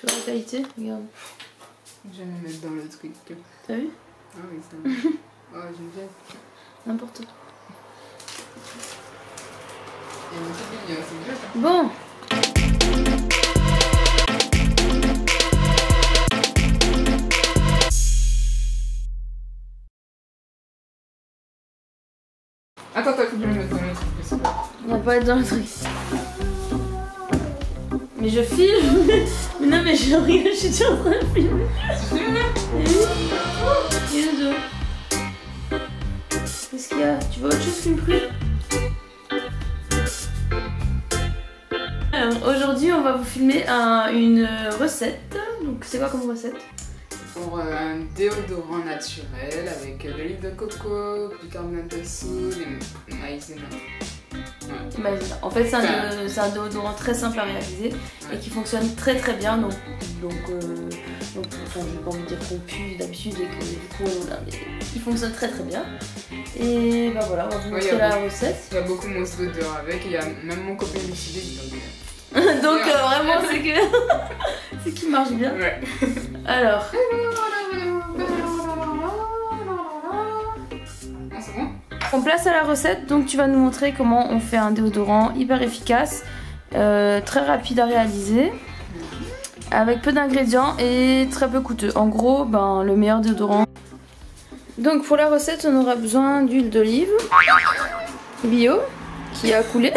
Tu vois la qualité? Regarde. Je vais me mettre dans le truc. T'as vu? Ah oui, ça va. Oh, j'aime bien. N'importe quoi. Il y a une petite ligne, c'est bien ça. Bon. Attends, faut que je me mette dans le truc. On va pas être dans le truc. Mais je filme. Mais non, mais je regarde, je suis déjà en train de filmer. Qu'est-ce qu'il y a? Tu vois autre chose qu'une pluie? Alors aujourd'hui on va vous filmer une recette. Donc c'est quoi comme recette? Pour un déodorant naturel avec de l'huile de coco, bicarbonate de soude et maïzena. Ouais. Maïzena. En fait c'est un déodorant très simple à réaliser et qui fonctionne très très bien. Donc enfin, je vais pas envie de dire qu'on pue d'habitude et que du coup il fonctionne très très bien. Et bah voilà, on va vous montrer la recette. Il y a beaucoup moins d'odeur avec, il y a même mon copain décidé. Donc vraiment c'est que c'est qui marche bien. Ouais. Alors. C'est bon? On place à la recette, donc tu vas nous montrer comment on fait un déodorant hyper efficace, très rapide à réaliser, avec peu d'ingrédients et très peu coûteux. En gros, ben, le meilleur déodorant. Donc pour la recette, on aura besoin d'huile d'olive bio qui a coulé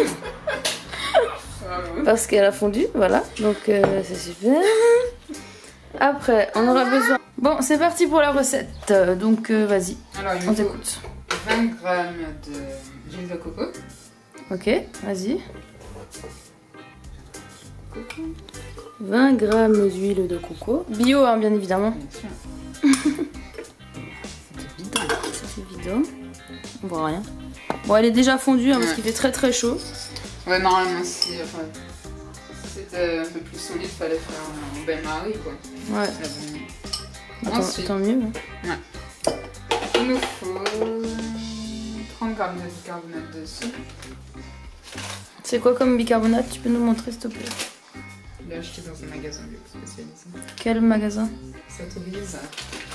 parce qu'elle a fondu, voilà. Donc c'est super. Après, on aura besoin... Bon, c'est parti pour la recette. Donc vas-y, on t'écoute. 20 g d'huile de coco. Ok, vas-y. 20 g d'huile de coco. Bio, hein, bien évidemment. Bien sûr. C'est bidon. On voit rien. Bon, elle est déjà fondue hein, parce qu'il fait très très chaud. Ouais, normalement, si c'était un peu plus solide, fallait faire un bain-marie quoi. Ouais. Ensuite, tant mieux. Hein. Ouais. Il nous faut 30 g de bicarbonate de soude. C'est quoi comme bicarbonate? Tu peux nous montrer s'il te plaît? Je l'ai acheté dans un magasin bio spécialisé. Quel magasin? Satorise.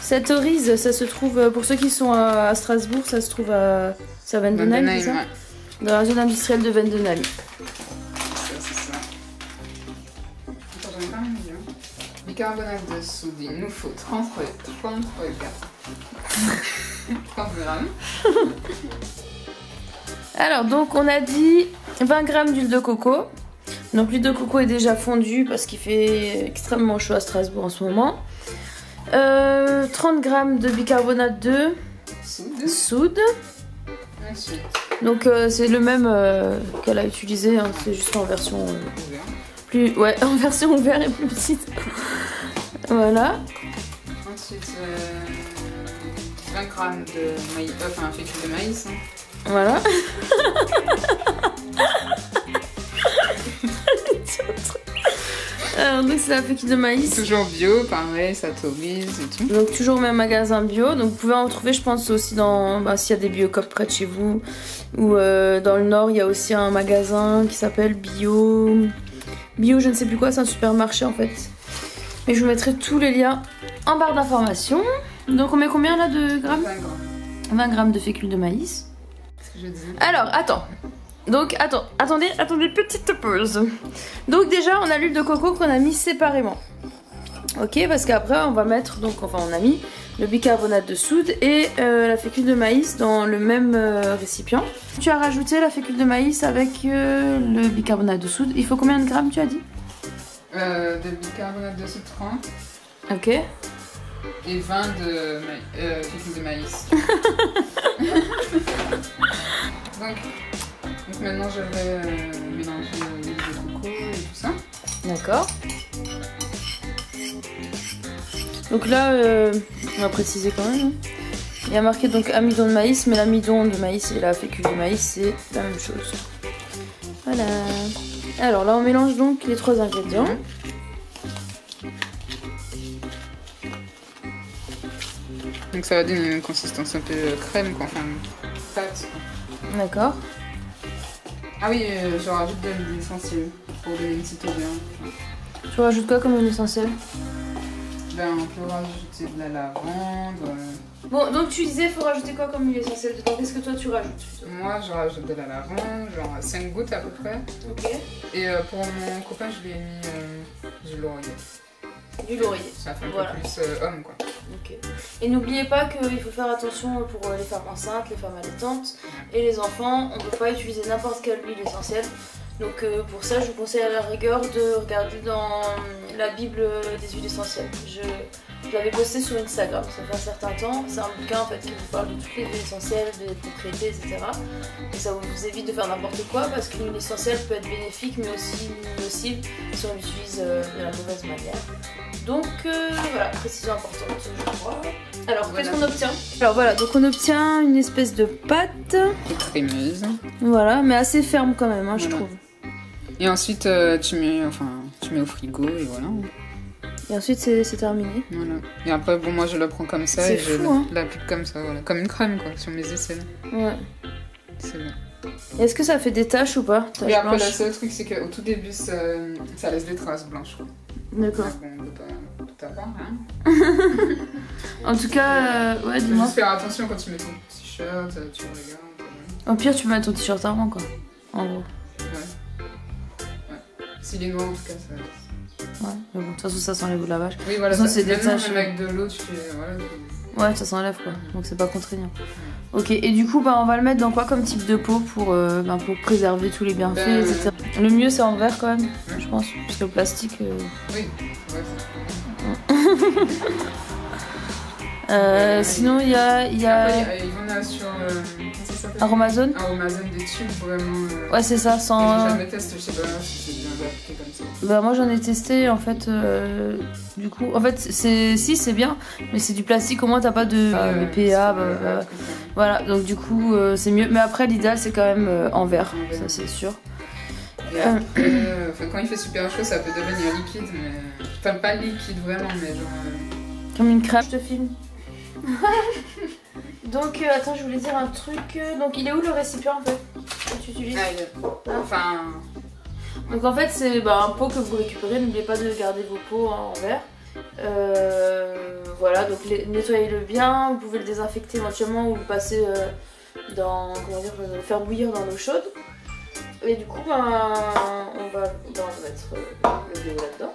Satorise, ça se trouve, pour ceux qui sont à Strasbourg, ça se trouve à Vendenheim, c'est ça? Ouais. Dans la zone industrielle de Vendenheim. C'est ça. Attends, j'en ai pas mis hein. Bicarbonate de soude, il nous faut 33 grammes. Alors, donc on a dit 20 g d'huile de coco. Donc l'huile de coco est déjà fondue parce qu'il fait extrêmement chaud à Strasbourg en ce moment. 30 g de bicarbonate de soude. Ensuite. Donc c'est le même qu'elle a utilisé, hein, c'est juste en version en version ouverte et plus petite. Voilà. Ensuite 20 g de maïs, enfin fécule de maïs. Hein. Voilà. Alors donc c'est la fécule de maïs. Toujours bio, pareil, Satorise et tout. Donc toujours au même magasin bio. Donc vous pouvez en trouver je pense aussi dans s'il y a des Biocop près de chez vous. Ou dans le nord il y a aussi un magasin qui s'appelle Bio je ne sais plus quoi, c'est un supermarché en fait. Mais je vous mettrai tous les liens en barre d'informations. Donc on met combien là de grammes? 20 grammes de fécule de maïs. C'est ce que je disais. Alors attends. Donc attendez, petite pause. Donc déjà on a l'huile de coco qu'on a mis séparément. Ok, parce qu'après on va mettre, donc enfin on a mis le bicarbonate de soude et la fécule de maïs dans le même récipient. Tu as rajouté la fécule de maïs avec le bicarbonate de soude. Il faut combien de grammes tu as dit? De bicarbonate de soude 30. Ok. Et 20 de fécule de maïs. Donc maintenant je vais mélanger l'huile de coco et tout ça. D'accord. Donc là, on va préciser quand même. Il y a marqué donc amidon de maïs, mais l'amidon de maïs et la fécule de maïs c'est la même chose. Voilà. Alors là on mélange donc les trois ingrédients. Donc ça va donner une consistance un peu crème quoi, enfin pâte. D'accord. Ah oui, je rajoute de l'huile essentielle pour donner une petite odeur. Tu rajoutes quoi comme huile essentielle? Ben, on peut rajouter de la lavande. Bon, donc tu disais, faut rajouter quoi comme huile essentielle dedans? Qu'est-ce que toi tu rajoutes? Moi, je rajoute de la lavande, genre 5 gouttes à peu près. Ok. Et pour mon copain, je lui ai mis du laurier. Du laurier. Ça fait un Voilà. peu plus homme, quoi. Ok. Et n'oubliez pas qu'il faut faire attention pour les femmes enceintes, les femmes allaitantes et les enfants. On ne peut pas utiliser n'importe quelle huile essentielle. Donc pour ça, je vous conseille à la rigueur de regarder dans la Bible des huiles essentielles. Je l'avais posté sur Instagram, ça fait un certain temps. C'est un bouquin en fait qui vous parle de toutes les huiles essentielles, des propriétés, etc. Et ça vous évite de faire n'importe quoi parce qu'une huile essentielle peut être bénéfique mais aussi nocive si on l'utilise de la mauvaise manière. Donc voilà, précision importante je crois. Alors Voilà. qu'est-ce qu'on obtient? Alors voilà, donc on obtient une espèce de pâte. Crémeuse. Voilà, mais assez ferme quand même, hein, je Voilà. trouve. Et ensuite, tu mets au frigo et voilà. Et ensuite c'est terminé. Voilà. Et après, bon, moi je la prends comme ça C'est et je fou, hein. l'applique comme ça, voilà. Comme une crème, quoi, sur mes aisselles. Ouais. C'est bon. Et est-ce que ça fait des taches ou pas? Taches Et après, le blanches. seul truc, c'est qu'au tout début, ça laisse des traces blanches, quoi. D'accord. Mais bon, on peut pas tout avoir, hein. En tout cas, ouais, Il faut dis-moi. juste faire attention quand tu mets ton t-shirt, tu regardes. Au pire, tu mets ton t-shirt avant, quoi. En gros. Ouais. S'il est noir, en tout cas, ça. Ouais, mais bon, de toute façon, ça s'enlève au lavage. Oui, voilà, De toute façon, ça. c'est des Maintenant, taches. même avec de l'eau, tu fais. Voilà, Ouais, ça s'enlève, quoi. Donc c'est pas contraignant. Ok, et du coup, bah, on va le mettre dans quoi comme type de pot pour préserver tous les bienfaits, Ben, etc. Le mieux, c'est en verre quand même, je pense. Parce que le plastique. Oui, ouais. Sinon, il y a Après, il y en a sur. Comment ça s'appelle? Aromazone. Amazon, des tubes vraiment. Ouais, c'est ça, J'ai sans. jamais testé, je sais pas si c'est bien adapté comme ça. Bah moi j'en ai testé en fait du coup en fait c'est bien mais c'est du plastique, au moins t'as pas de BPA voilà, donc du coup c'est mieux, mais après l'idéal c'est quand même en verre, ça c'est sûr. Et après, quand il fait super chaud, ça peut devenir liquide, mais. Enfin, pas liquide vraiment, mais genre. Comme une crème. Je te filme. Donc attends, je voulais dire un truc. Donc il est où le récipient en fait que tu utilises? Enfin. Donc en fait c'est un pot que vous récupérez, n'oubliez pas de garder vos pots hein, en verre. Voilà, donc nettoyez-le bien, vous pouvez le désinfecter éventuellement ou le passer dans, comment dire, le faire bouillir dans l'eau chaude. Et du coup on va mettre le déo là-dedans.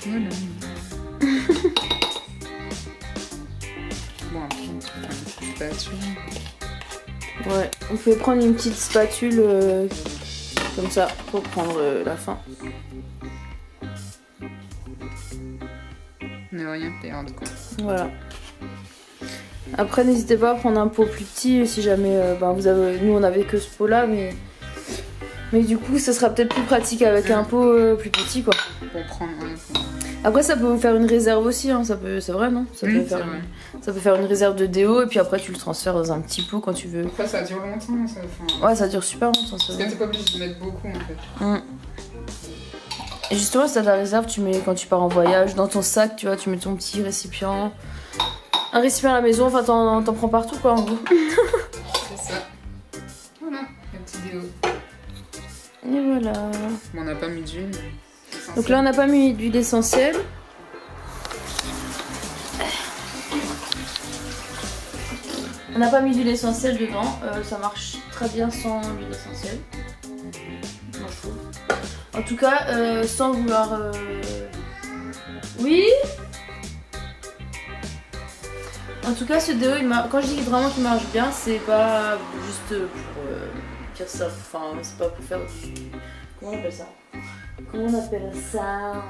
Voilà. Bon, après, on peut faire une petite spatule. Ouais, vous pouvez prendre une petite spatule comme ça pour prendre la fin. Ne rien perdre, quoi. Voilà. Après n'hésitez pas à prendre un pot plus petit si jamais vous avez. Nous on avait que ce pot là mais du coup ça sera peut-être plus pratique avec un pot plus petit quoi. Pour prendre Après ça peut vous faire une réserve aussi, hein. C'est vrai non ça, peut faire ça peut faire une réserve de déo et puis après tu le transfères dans un petit pot quand tu veux. Après ça dure longtemps, ça. Ouais ça dure super longtemps ça. Parce que t'es pas obligé de mettre beaucoup en fait. Et justement si t'as de la réserve tu mets quand tu pars en voyage dans ton sac, tu vois, tu mets ton petit récipient. Un récipient à la maison, enfin t'en prends partout quoi en gros. C'est ça. Voilà, le petit déo. Et voilà. Bon, on n'a pas mis d'huile. Donc là on n'a pas mis d'huile essentielle. On n'a pas mis d'huile essentielle dedans, ça marche très bien sans l'huile essentielle. Moi, je trouve. En tout cas, sans vouloir... Oui. En tout cas, ce déo, quand je dis vraiment qu'il marche bien, c'est pas juste pour dire ça. Enfin, c'est pas pour faire du... Comment on appelle ça? Comment on appelle ça?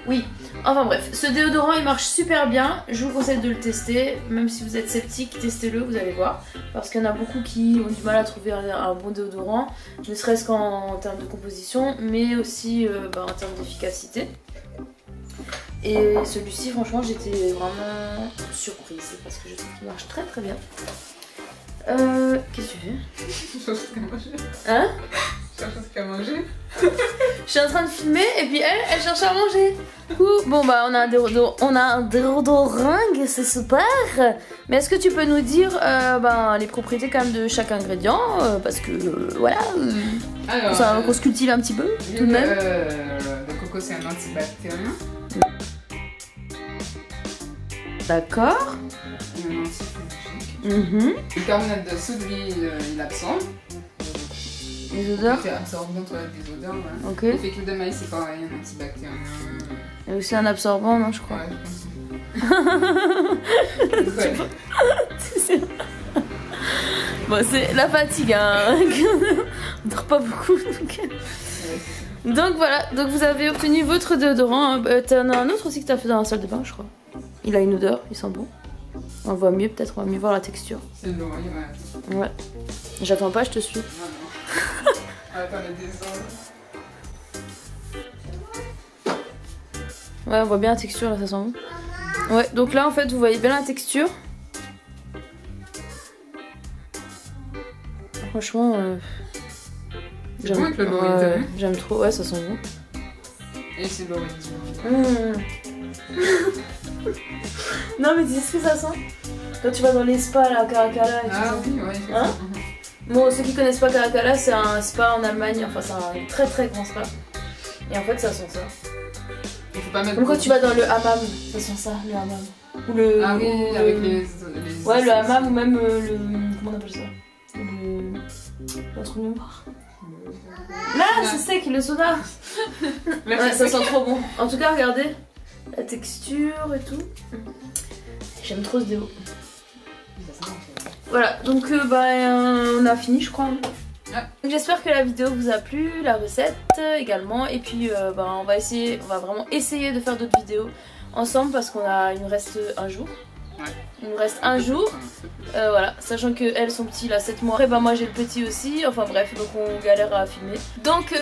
Oui, enfin bref, ce déodorant il marche super bien, je vous conseille de le tester, même si vous êtes sceptique, testez-le, vous allez voir, parce qu'il y en a beaucoup qui ont du mal à trouver un bon déodorant, ne serait-ce qu'en termes de composition, mais aussi en termes d'efficacité. Et celui-ci, franchement, j'étais vraiment surprise, parce que je trouve qu'il marche très très bien. Qu'est-ce que tu fais? Hein? cherche un truc à manger. Je suis en train de filmer et puis elle cherche à manger. Bon bah on a un déodoringue, c'est super. Mais est-ce que tu peux nous dire les propriétés quand même de chaque ingrédient parce que voilà, Alors, qu'on se cultive un petit peu tout de même. Le coco c'est un antibactérien. D'accord. Un antifongique. Le Le carbonate de soude, lui, il absorbe. Les odeurs. Il absorbe des odeurs, voilà. Ok. Le fécule de maïs c'est pareil, un antibactérien. Il y a aussi un absorbant, non je crois. Ouais, je pense. Ouais. Bon, c'est la fatigue, hein. On dort pas beaucoup. Donc voilà, donc vous avez obtenu votre déodorant. T'en as un autre aussi que t'as fait dans la salle de bain, je crois. Il a une odeur, il sent bon. On voit mieux, peut-être, on va mieux voir la texture. C'est lourd, ouais. Ouais. J'attends pas, je te suis. Non. Attends, il y a des os. Ouais, on voit bien la texture, là, ça sent bon. Ouais, donc là, en fait, vous voyez bien la texture. Franchement, C'est bon avec le Lorraine. j'aime trop, ouais, ça sent bon. Et c'est Lorraine. Non, mais tu sais ce que ça sent? Quand tu vas dans les spas, là, à Caracalla et tout Ah ça. oui, ouais. Hein? Bon, ceux qui connaissent pas Caracalla, c'est un spa en Allemagne, enfin, c'est un très très grand spa. Et en fait, ça sent ça. Il faut pas mettre. Comme quand tu vas dans le hammam, ça sent ça, le hammam. Ou le. Ah oui, ou avec le... les. Ouais, le hammam ou même le. Comment on appelle ça? Le truc noir. Là, c'est sec, le soda. Ouais, ça sent trop bon. En tout cas, regardez la texture et tout. J'aime trop ce déo. Voilà, donc on a fini, je crois. Ouais. J'espère que la vidéo vous a plu, la recette également. Et puis, on va vraiment essayer de faire d'autres vidéos ensemble parce il nous reste un jour. Ouais. Il nous reste un jour, voilà, sachant que elles sont petits là 7 mois. Après moi j'ai le petit aussi, enfin bref, donc on galère à filmer. Donc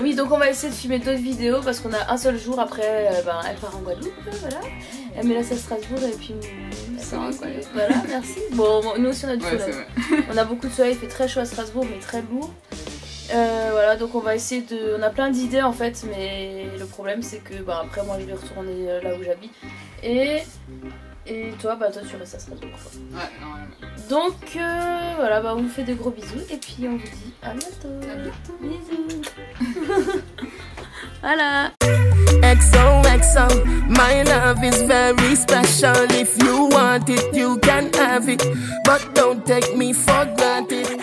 oui, donc on va essayer de filmer d'autres vidéos parce qu'on a un seul jour. Après elle part en Guadeloupe, voilà. Elle met là à Strasbourg et puis voilà, merci. Bon, nous aussi on a du soleil. On a beaucoup de soleil, il fait très chaud à Strasbourg mais très lourd. Voilà, donc on va essayer de... On a plein d'idées en fait, mais le problème c'est que après moi je vais retourner là où j'habite. Et toi, toi tu restes à Strasbourg. Ouais, normalement. Donc voilà, on vous fait des gros bisous et puis on vous dit à bientôt. À bientôt. Bisous. Voilà. XOXO, my love is very special. If you want it, you can have it, but don't take me for granted.